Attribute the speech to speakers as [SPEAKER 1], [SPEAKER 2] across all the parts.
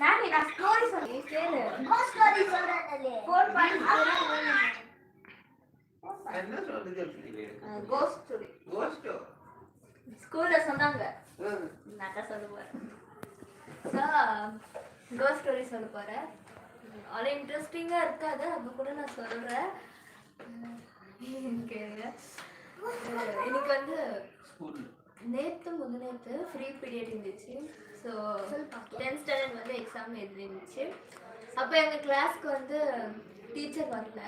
[SPEAKER 1] நான் ஸ்டோரி சொல்லி கேளு. ஸ்டோரி சொல்றேன்ல. 4.0
[SPEAKER 2] என்ன சொல்றது?
[SPEAKER 1] Cost story.
[SPEAKER 2] கோஸ்ட்
[SPEAKER 1] ஸ்கூல்ல சொன்னாங்க. நான் சொல்ல போறேன். சோ கோஸ்ட் ஸ்டோரி சொல்ல போறேன். அவ்வளோ இன்ட்ரெஸ்டிங்கா இருக்காது, அப்ப கூட நான் சொல்றேன். கேளுங்க. எனக்கு வந்து நேற்று முந்தினேற்று ஃப்ரீ பீரியட் இருந்துச்சு. ஸோ 10th ஸ்டாண்டர்ட் வந்து எக்ஸாம் எழுதிருந்துச்சு. அப்போ எங்கள் கிளாஸ்க்கு வந்து டீச்சர் வரல.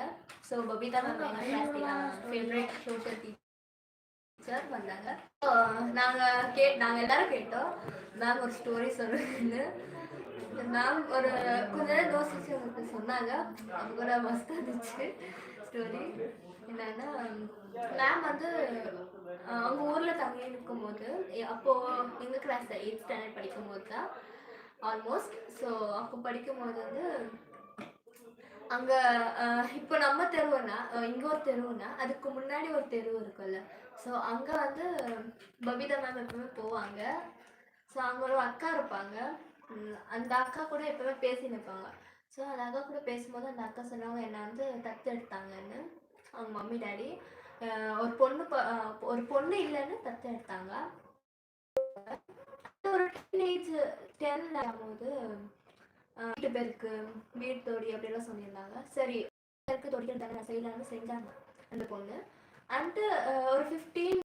[SPEAKER 1] ஸோ பபிதா மேம் எங்கள் கிளாஸ் ஃபேவரட் சோஷியல் டீச்சர் வந்தாங்க. ஸோ நாங்கள் எல்லாரும் கேட்டோம் மேம் ஒரு ஸ்டோரி சொல்லுன்னு. மேம் ஒரு கொஞ்ச நேரம் யோசிச்சு எனக்கு சொன்னாங்க. அவங்களோட மஸ்ட் இருந்துச்சு ஸ்டோரி. என்னன்னா மேம் வந்து அவங்க ஊரில் தங்கி இருக்கும்போது, அப்போது எங்கள் கிளாஸ் 8th ஸ்டாண்டர்ட் படிக்கும்போது தான் ஆல்மோஸ்ட். ஸோ அப்போ படிக்கும்போது வந்து அங்கே இப்போ நம்ம தெருவுனா இங்கே ஒரு தெருவுனா அதுக்கு முன்னாடி ஒரு தெரு இருக்குல்ல. ஸோ அங்கே வந்து பபிதா மேம் எப்பவுமே போவாங்க. ஸோ அங்கே ஒரு அக்கா இருப்பாங்க. அந்த அக்கா கூட எப்பவுமே பேசி நிற்பாங்க. ஸோ அந்த அக்கா கூட பேசும்போது அந்த அக்கா சொன்னாங்க என்னை வந்து தத்து எடுத்தாங்கன்னு. அவங்க மம்மி டாடி ஒரு பொண்ணு இல்லைன்னு தத்து எடுத்தாங்க. ஒரு டீனேஜ் 10 ஆகும்போது வீட்டு பேருக்கு வீடு தோடி அப்படிலாம் சொல்லியிருந்தாங்க. சரி பேருக்கு தொடி எடுத்தாங்க, நான் செய்யலான்னு செஞ்சாங்க அந்த பொண்ணு. அண்டு ஒரு 15